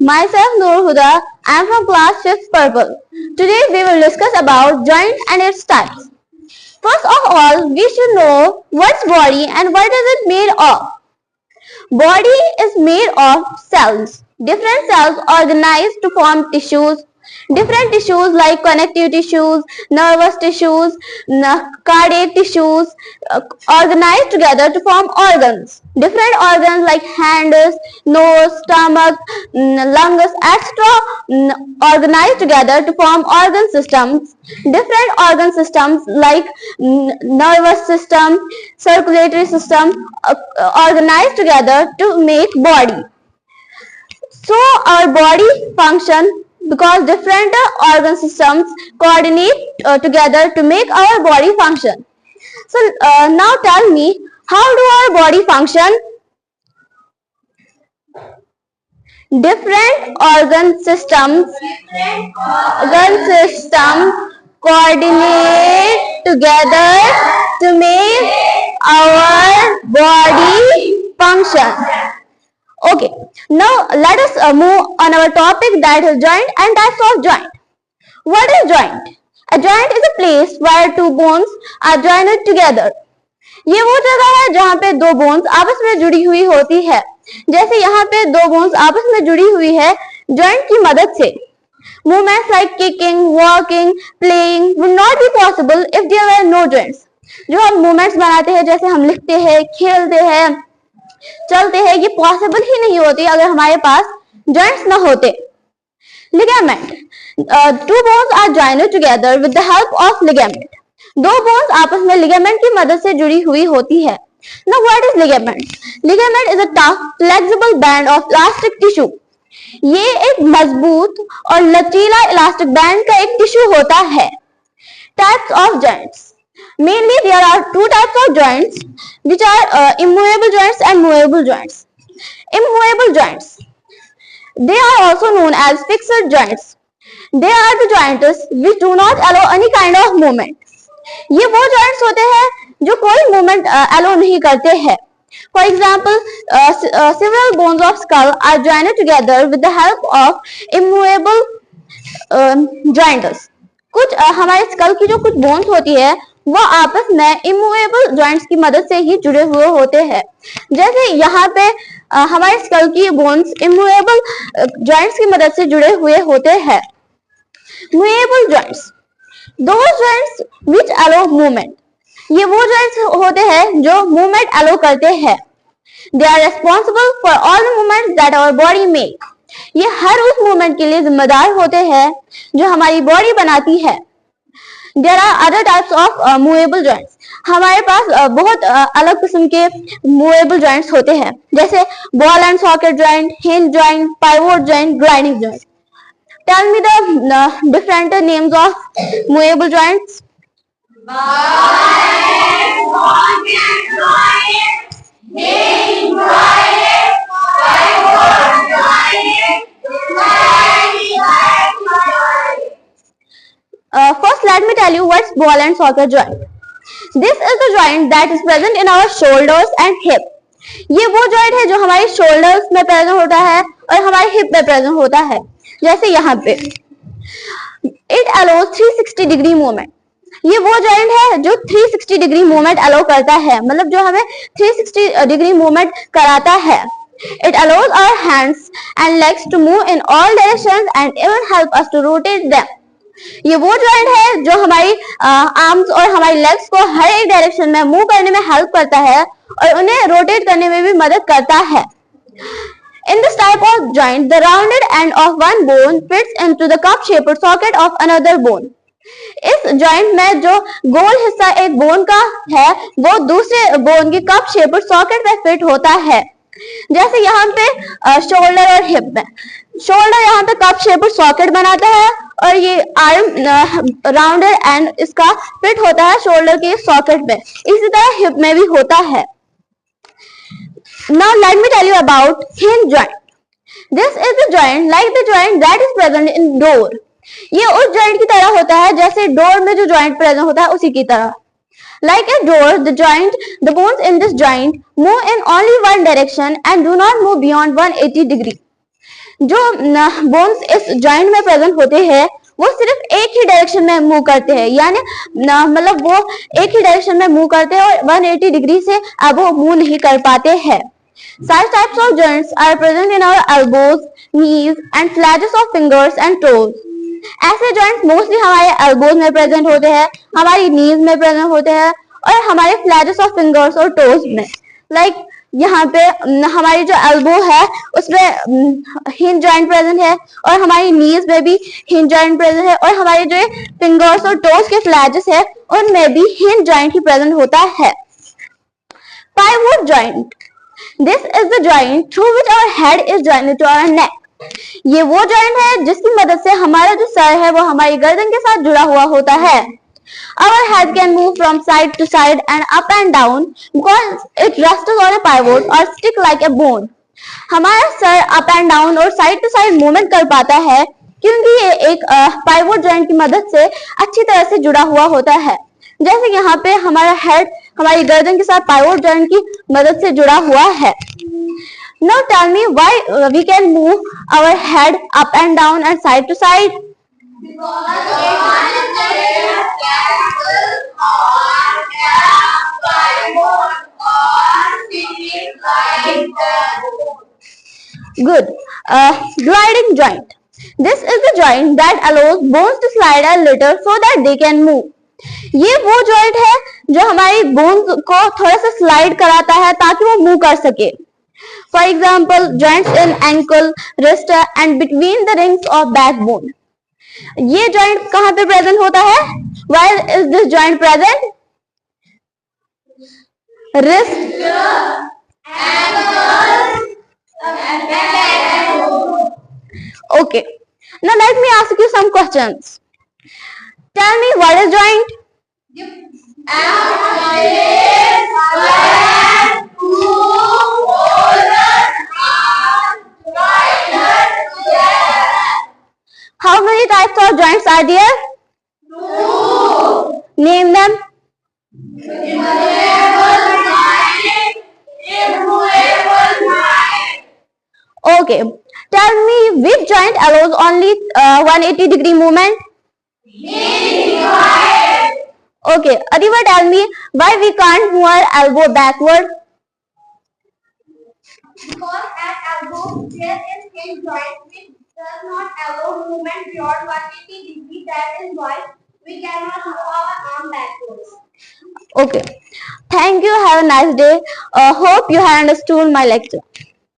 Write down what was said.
Myself Noor Huda. I am from class 5th Purple. Today we will discuss about joint and its types. First of all, we should know what's body and what is it made of. Body is made of cells. Different cells organized to form tissues. Different tissues like connective tissues, nervous tissues, cardiac tissues organized together to form organs. Different organs like hands, nose, stomach, lungs, etc. Organized together to form organ systems. Different organ systems like nervous system, circulatory system organized together to make body. So our body function because different organ systems coordinate together to make our body function. So now tell me, how do our body function? Different organ systems coordinate together to make our body function. Okay, now let us move on our topic, that is joint and types of joint. What is joint? A joint is a place where two bones are joined together. ये वो जगह है जहाँ पे दो bones आपस में जुड़ी हुई होती है. जैसे यहाँ पे दो बोन्स आपस में जुड़ी हुई है joint की मदद से. Movements like kicking, walking, playing would not be possible if there were no joints. जो हम movements बनाते हैं, जैसे हम लिखते हैं, खेलते हैं, चलते हैं, ये पॉसिबल ही नहीं होती अगर हमारे पास जॉइंट्स ना होते. Ligament. Two bones are joined together with the help of ligament. दो बोन्स आपस में लिगामेंट की मदद से जुड़ी हुई होती है. Now what is ligament? Ligament is a tough flexible band of elastic tissue. ये एक मजबूत और लचीला इलास्टिक बैंड का एक टिश्यू होता है. Types of joints. Mainly there are two types of joints which are immovable joints and movable joints. Immovable joints, they are also known as fixed joints. They are the joints which do not allow any kind of movement. ये वो joints होते हैं जो कोई movement allow नहीं करते हैं. For example, several bones of skull are joined together with the help of immovable joints. कुछ हमारे स्कल की जो कुछ बोन्स होती है वो आपस में इमूवेबल जॉइंट्स की मदद से ही जुड़े हुए होते हैं. जैसे यहाँ पे हमारे स्कल की बोन्स इमूवेबल जॉइंट्स की मदद से जुड़े हुए होते हैं. Movable joints, those joints which allow movement. ये वो जॉइंट्स होते हैं जो मूवमेंट अलो करते हैं. They are responsible for all the movements that our body make. ये हर उस मूवमेंट के लिए जिम्मेदार होते हैं जो हमारी बॉडी बनाती है. There are other types of movable joints. हमारे पास बहुत अलग किस्म के movable joints होते हैं, जैसे ball and socket joint, hinge joint, pivot joint, grinding joint. Tell me the different names of movable joints. Ball and socket joint, hinge joint, pivot joint, grinding joint. First, let me tell you what's ball and socket joint. This is the joint that is present in our shoulders and hip. ये वो joint है जो हमारे shoulders में present होता है और हमारे hip में present होता है. जैसे यहाँ पे it allows 360 degree movement. ये वो joint है जो 360 degree movement allow करता है, मतलब जो हमें 360 degree movement कराता है. It allows our hands and legs to move in all directions and even help us to rotate them. ये वो जॉइंट है जो हमारी आर्म्स और हमारी लेग्स को हर एक डायरेक्शन में मूव करने में हेल्प करता है और उन्हें रोटेट करने में भी मदद करता है. In this type of joint, the rounded end of one bone fits into the cup-shaped socket of another bone. इस जॉइंट में जो गोल हिस्सा एक बोन का है वो दूसरे बोन की कप शेप्ड सॉकेट में फिट होता है. जैसे यहाँ पे शोल्डर और हिप में शोल्डर यहाँ पे कप शेप्ड सॉकेट बनाता है और ये आर्म राउंडर एंड इसका फिट होता है शोल्डर के सॉकेट में. इसी तरह हिप में भी होता है. Now let me tell you about hinge joint. This is the joint like the joint that is present in door. ये उस जॉइंट की तरह होता है जैसे डोर में जो जॉइंट प्रेजेंट होता है उसी की तरह. Like a door, the bones in this joint move in only one direction and do not move beyond 180 degree. जो बोन्स इस जॉइंट में प्रेजेंट होते हैं वो सिर्फ एक ही डायरेक्शन में मूव करते हैं, यानी मतलब वो एक ही डायरेक्शन में मूव करते हैं और 180 डिग्री से अब वो मूव नहीं कर पाते हैं। Such types of joints are present in our elbows, knees and flages of fingers and toes. ऐसे जॉइंट्स मोस्टली हमारे एल्बोज में प्रेजेंट होते हैं, हमारी नीज में प्रेजेंट होते हैं और हमारे फ्लैजेस ऑफ फिंगर्स और टोज में। लाइक यहाँ पे हमारी जो एल्बो है उसमें हिंज जॉइंट प्रेजेंट है और हमारी नीज में भी हिंज जॉइंट प्रेजेंट है और हमारे जो फिंगर्स और टोज के फ्लैजेस है उनमें भी हिंज जॉइंट ही प्रेजेंट होता है। Pivot joint, this is the joint through which our head is jointed to our neck. ये वो जॉइंट है जिसकी मदद से हमारा जो सर है वो हमारी गर्दन के साथ जुड़ा हुआ होता है। Our head can move from side to side and up and down because it rests on a pivot or stick like a bone. हमारा सर अप एंड डाउन और साइड टू साइड मूवमेंट कर पाता है क्योंकि ये एक pivot joint की मदद से अच्छी तरह से जुड़ा हुआ होता है। जैसे यहाँ पे हमारा हेड हमारी गर्दन के साथ पाइवोट जॉइंट की मदद से जुड़ा हुआ है। Now tell me why we can move our head up and down and side to side. Good. Gliding joint. This is the joint that allows bones to slide a little so that they can move. ये वो joint है जो हमारी bones को थोड़ा सा slide कराता है ताकि वो मूव कर सके। For example, joints in ankle, wrist and between the rings of backbone. ये जॉइंट कहाँ पे प्रेजेंट होता है? Where is this joint present? Wrist, ankle, okay. Now let me ask you some questions. Tell me what is joint? How many types of joints are there? Two. Name them. Okay. Tell me which joint allows only 180 degree movement? Okay. Adiva, tell me why we can't move our elbow backward? Because at elbow there is hinge joint which does not allow movement beyond 180 degree. That is why we cannot move our arm backwards. Okay. Thank you. Have a nice day. Hope you have understood my lecture.